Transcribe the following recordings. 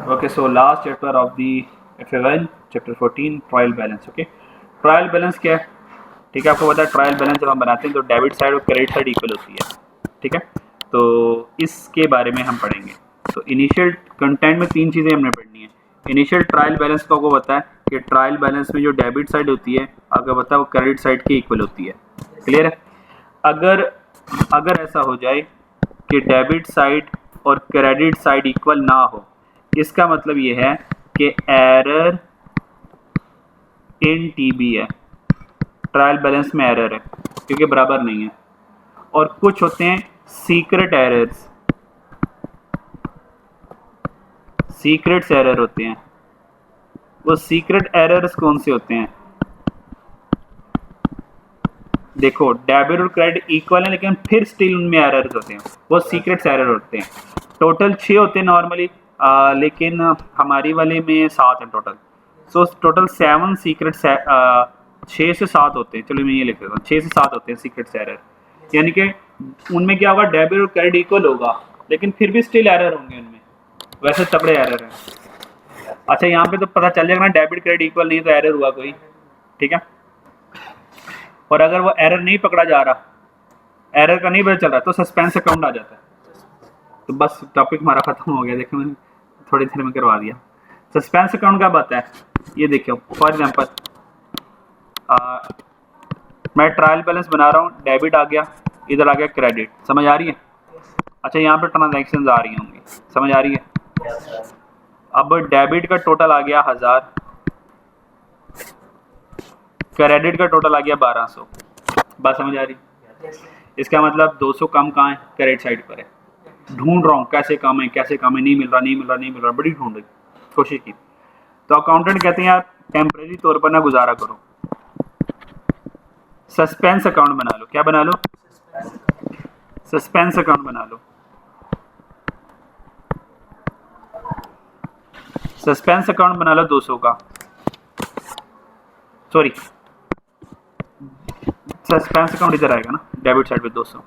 Okay, so last chapter of the FA1 chapter 14 trial balance. Okay, trial balance क्या है? ठीक है, आपको पता है ट्रायल बैलेंस जब हम बनाते हैं तो डेबिट साइड और क्रेडिट साइड इक्वल होती है। ठीक है, तो इसके बारे में हम पढ़ेंगे। तो इनिशियल कंटेंट में 3 चीज़ें हमने पढ़नी है। इनिशियल ट्रायल बैलेंस को आपको पता है कि ट्रायल बैलेंस में जो डेबिट साइड होती है आपको पता है वो क्रेडिट साइड के इक्वल होती है। क्लियर है? अगर ऐसा हो जाए कि डेबिट साइड और क्रेडिट साइड इक्वल ना हो, इसका मतलब ये है कि एरर इन TB है, ट्रायल बैलेंस में एरर है क्योंकि बराबर नहीं है। और कुछ होते हैं सीक्रेट एरर्स, सीक्रेट्स एरर होते हैं। वो सीक्रेट एरर्स कौन से होते हैं? देखो, डेबिट और क्रेडिट इक्वल है लेकिन फिर स्टिल उनमें एरर्स होते हैं, वो सीक्रेट्स एरर होते हैं। टोटल 6 होते हैं नॉर्मली, लेकिन हमारी वाले में 7 हैं टोटल। सो टोटल 7 सीक्रेट 6 से 7 होते हैं। चलो मैं ये लिख देता हूँ, 6 से 7 होते हैं सीक्रेट एरर। यानी कि उनमें क्या होगा, डेबिट और क्रेडिट इक्वल होगा लेकिन फिर भी स्टिल एरर होंगे उनमें, वैसे तगड़े एरर हैं। अच्छा, यहाँ पे तो पता चल जाएगा ना डेबिट क्रेडिट इक्वल नहीं तो एरर हुआ कोई। ठीक है, और अगर वो एरर नहीं पकड़ा जा रहा, एरर का नहीं पता चल रहा, तो सस्पेंस अकाउंट आ जाता है। तो बस टॉपिक हमारा खत्म हो गया। देखो मैंने थोड़ी देर में करवा दिया। सस्पेंस अकाउंट का बात है, ये देखो फॉर एग्जांपल मैं ट्रायल बैलेंस बना रहा हूँ, डेबिट आ गया, इधर आ गया क्रेडिट। समझ आ रही है? अच्छा, यहाँ पे ट्रांजैक्शंस आ रही होंगी, समझ आ रही है? अब डेबिट का टोटल आ गया 1000, क्रेडिट का टोटल आ गया 1200। बात समझ आ रही? इसका मतलब 200 कम कहाँ है? क्रेडिट साइड पर है। ढूंढ रहा हूँ कैसे कम है, कैसे कम है, नहीं मिल रहा, बड़ी ढूंढ रही कोशिश की। तो अकाउंटेंट कहते हैं यार टेम्परेरी तौर पर ना गुजारा करो, सस्पेंस अकाउंट बना लो। क्या बना लो? सस्पेंस अकाउंट बना लो। सस्पेंस अकाउंट बना लो 200 का, सॉरी सस्पेंस अकाउंट इधर आएगा ना डेबिट साइड पे 200,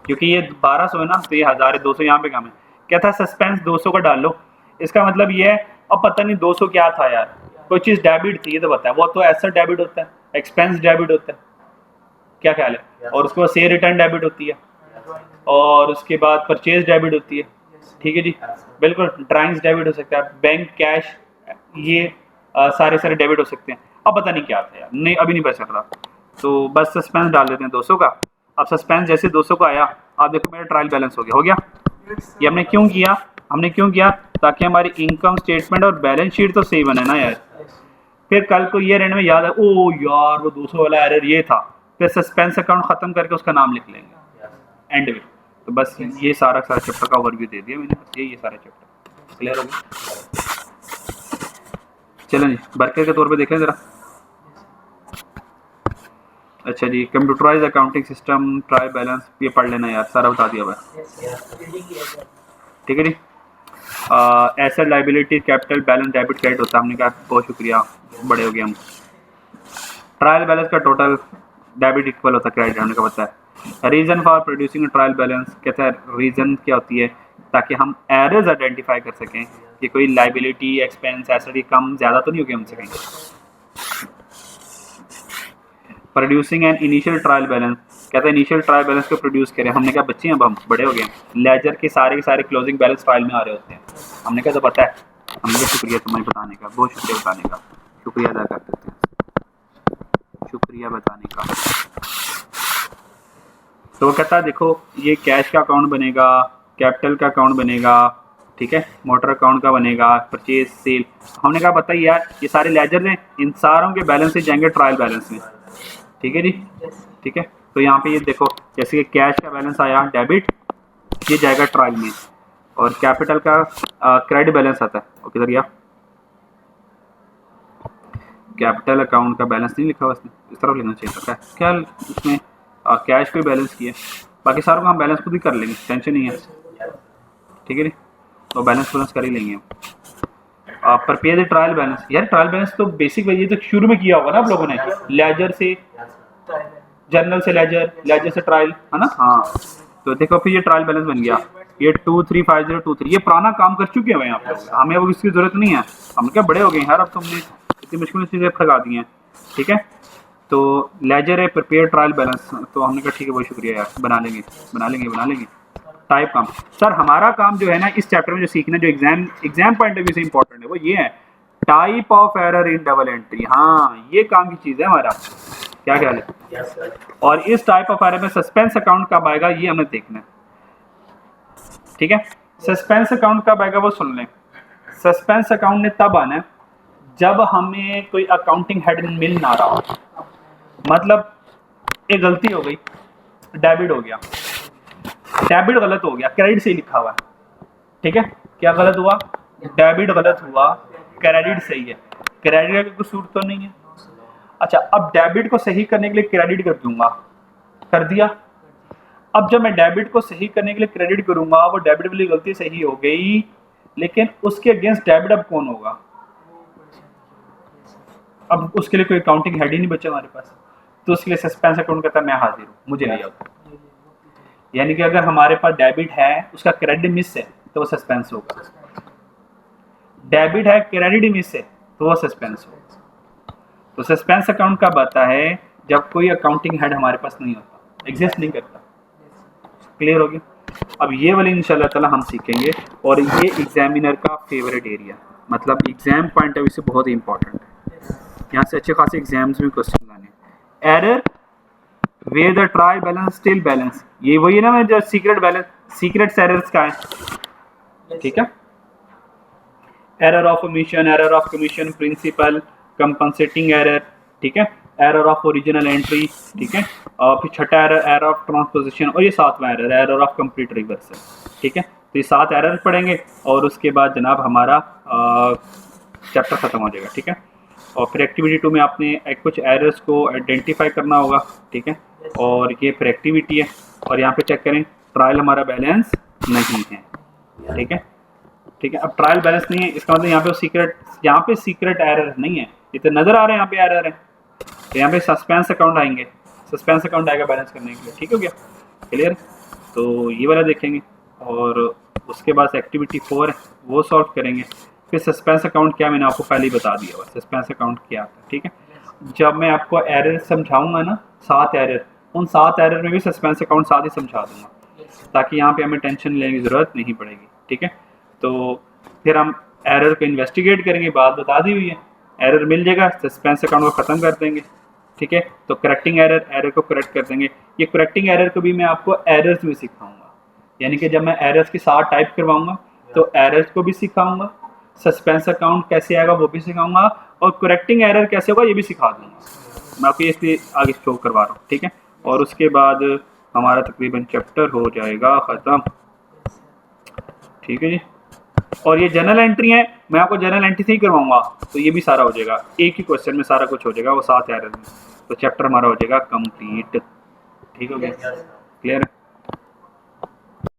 क्योंकि ये 1200 है ना, तो ये 1000 है, 200 यहाँ पे कम है। क्या था? सस्पेंस 200 का डाल लो। इसका मतलब ये है, अब पता नहीं 200 क्या था यार, कोई चीज़ डेबिट थी ये तो पता है, वो तो एसेट डेबिट होता है, एक्सपेंस डेबिट होता है, क्या ख्याल है? और उसके बाद से रिटर्न डेबिट होती है, और उसके बाद परचेज डेबिट होती है। ठीक है जी, बिल्कुल। ड्राइंग्स डेबिट हो सकता है, बैंक कैश, ये सारे डेबिट हो सकते हैं। अब पता नहीं क्या था यार, नहीं अभी नहीं पता चल रहा, तो बस सस्पेंस डाल देते हैं 200 का। अब सस्पेंस जैसे 200 का आया, आप देखो मेरा ट्रायल बैलेंस हो गया। हो गया? ये हमने क्यों किया? ताकि हमारी इनकम स्टेटमेंट और बैलेंस शीट तो सही बने ना यार। फिर कल को ईयर एंड में याद है, ओ यार वो 200 वाला एरर ये था, फिर सस्पेंस अकाउंट खत्म करके उसका नाम लिख लेंगे एंड में। तो बस ये सारा चैप्टर का ओवरव्यू दे दिया मैंने, बस ये सारे चैप्टर क्लियर हो गए। चलें जी, वर्कर के तौर पे देखें ज़रा। अच्छा जी, computerise accounting system, trial balance, ये पढ़ लेना यार, सारा बता दिया हुआ है। ठीक है जी। Asset liability capital balance debit credit होता है। हमने कहा बहुत शुक्रिया, बड़े हो गए हम। ट्रायल बैलेंस का टोटल डेबिट इक्वल होता है क्रेडिट, हमने कहा पता है। Reason for producing trial balance, कहता है रीज़न क्या होती है, ताकि हम एरर्स आइडेंटिफाई कर सकें कि कोई लायबिलिटी एक्सपेंस एसेट कम ज़्यादा तो नहीं होगी हमसे कहीं। Producing an initial trial balance, कहते हैं इनिशियल ट्रायल बैलेंस को प्रोड्यूस करें। हमने कहा बच्चे हैं, अब हम बड़े हो गए, लेजर के सारे क्लोजिंग बैलेंस ट्रायल में आ रहे होते हैं। हमने कहा तो पता है। हमने कहा शुक्रिया तुम्हें बताने का, बहुत शुक्रिया बताने का, शुक्रिया अदा कर देते हैं, शुक्रिया बताने का। तो वो कहता है देखो ये कैश का अकाउंट बनेगा, कैपिटल का अकाउंट बनेगा, ठीक है, मोटर अकाउंट का बनेगा, परचेज सेल। हमने कहा बताइए यार ये सारे लेजर हैं, इन सारों के बैलेंस से जाएंगे ट्रायल बैलेंस में। ठीक है जी, ठीक है। तो यहाँ पे ये देखो जैसे कि कैश का बैलेंस आया डेबिट, ये जाएगा ट्रायल में, और कैपिटल का क्रेडिट बैलेंस आता है। ओके सर, या कैपिटल अकाउंट का बैलेंस नहीं लिखा हुआ इसमें, इस तरफ लिखना चाहिए था क्या इसमें, कैश पे बैलेंस किया, बाकी सारों का हम बैलेंस खुद ही कर लेंगे, टेंशन नहीं है। ठीक है जी, तो बैलेंस कर ही लेंगे हम। परपेयर ट्रायल बैलेंस, यार ट्रायल बैलेंस तो बेसिक वही तो शुरू में किया होगा ना आप लोगों ने, लेजर से जर्नल से लेजर, लेजर से ट्रायल, है ना। हाँ, तो देखो फिर ये ट्रायल बैलेंस बन गया। ये 235023 ये पुराना काम कर चुके हैं यहाँ पे, हमें वो इसकी जरूरत नहीं है, हम क्या बड़े हो गए यार, अब तुमने इतनी मुश्किल चीज़ें फगा दी हैं। ठीक है, तो लेजर है प्रिपेयर ट्रायल बैलेंस, तो हमने कहा ठीक है बहुत शुक्रिया यार, बना लेंगे। टाइप काम, सर हमारा काम जो है ना इस चैप्टर में जो सीखना, जो एग्जाम पॉइंट ऑफ व्यू से इंपॉर्टेंट है वो ये है, type of error in double entry. हाँ ये काम की चीज़ है हमारा, क्या ख्याल है? और इस टाइप ऑफ एरर में सस्पेंस अकाउंट कब आएगा ये हमें देखना है। ठीक है, सस्पेंस अकाउंट कब आएगा वो सुन लें। सस्पेंस अकाउंट ने तब आना है जब हमें कोई अकाउंटिंग हेड मिल ना रहा हो, मतलब एक गलती हो गई, डेबिट हो गया, डेबिट गलत हो गया, क्रेडिट से ही लिखा हुआ है। ठीक है, क्या गलत हुआ? डेबिट गलत हुआ, क्रेडिट सही है, क्रेडिट का कसूर तो नहीं है। अच्छा, अब डेबिट को सही करने के लिए क्रेडिट कर दूंगा, कर दिया। अब जब मैं डेबिट को सही करने के लिए क्रेडिट करूंगा, वो डेबिट वाली गलती सही हो गई, लेकिन उसके अगेंस्ट डेबिट अब कौन होगा? अब उसके लिए कोई अकाउंटिंग हेड ही नहीं बचा हमारे पास, तो उसके लिए सस्पेंस अकाउंट कहता है मैं हाजिर हूँ, मुझे ले आओ। यानी कि अगर हमारे पास डेबिट है, उसका क्रेडिट मिस है, तो वो सस्पेंस होगा। डेबिट है, क्रेडिट मिस है, तो वो सस्पेंस होगा। तो सस्पेंस अकाउंट कब आता है? जब कोई अकाउंटिंग हेड हमारे पास नहीं होता, एग्जिस्ट नहीं करता। क्लियर हो गया? अब ये वाली इंशाल्लाह ताला हम सीखेंगे, और ये एग्जामिनर का फेवरेट एरिया, मतलब एग्जाम पॉइंट ऑफ व्यू से बहुत ही इंपॉर्टेंट है। यहाँ से अच्छे खासे एग्जाम्स में क्वेश्चन आने। Error way the trial balance still balance, ये वही है ना, मैं जो सीक्रेट बैलेंस, सीक्रेट एरर्स का है। ठीक है, error of omission, error of commission principle, compensating error, ठीक है, एरर ऑफ ओरिजिनल एंट्री, ठीक है, और फिर छठा एरर, एरर ऑफ ट्रांसपोजिशन, और ये सातवां error, error of complete reversal. ठीक है, तो ये 7 एरर पढ़ेंगे और उसके बाद जनाब हमारा चैप्टर खत्म हो जाएगा। ठीक है, और फिर एक्टिविटी 2 में आपने कुछ एरर्स को आइडेंटिफाई करना होगा। ठीक है, और ये फिर एक्टिविटी है, और यहाँ पे चेक करें ट्रायल हमारा बैलेंस नहीं है। ठीक है, ठीक है, अब ट्रायल बैलेंस नहीं है, इसका मतलब यहाँ पे सीक्रेट, यहाँ पे सीक्रेट एरर नहीं है, ये तो नजर आ रहे हैं यहाँ पे एरर है, तो यहाँ पे सस्पेंस अकाउंट आएंगे, सस्पेंस अकाउंट आएगा बैलेंस करने के लिए। ठीक हो गया, क्लियर? तो ये वाला देखेंगे, और उसके बाद एक्टिविटी 4 है वो सॉल्व करेंगे। फिर सस्पेंस अकाउंट क्या, मैंने आपको पहले ही बता दिया हुआ सस्पेंस अकाउंट क्या है। ठीक है, जब मैं आपको एरर समझाऊंगा ना, 7 एरर, उन 7 एरर में भी सस्पेंस अकाउंट साथ ही समझा दूंगा, ताकि यहाँ पे हमें टेंशन लेने की ज़रूरत नहीं पड़ेगी। ठीक है, तो फिर हम एरर को इन्वेस्टिगेट करेंगे, बात बता दी हुई है, एरर मिल जाएगा, सस्पेंस अकाउंट को ख़त्म कर देंगे। ठीक है, तो करेक्टिंग एरर, एरर को करेक्ट कर देंगे। ये करेक्टिंग एरर को भी मैं आपको एरर्स में सिखाऊंगा, यानी कि जब मैं एरर्स की 7 टाइप करवाऊंगा तो एरर्स को भी सिखाऊंगा, सस्पेंस अकाउंट कैसे आएगा वो भी सिखाऊंगा, और करेक्टिंग एरर कैसे होगा ये भी सिखा दूंगा। मैं आपको इसलिए आगे शो करवा रहा हूँ। ठीक है, और उसके बाद हमारा तकरीबन चैप्टर हो जाएगा ख़त्म। ठीक है जी, और ये जनरल एंट्री है, मैं आपको जनरल एंट्री से ही करवाऊंगा, तो ये भी सारा हो जाएगा, एक ही क्वेश्चन में सारा कुछ हो जाएगा, वो 7 एरर में, तो चैप्टर हमारा हो जाएगा कंप्लीट। ठीक हो गया, क्लियर है?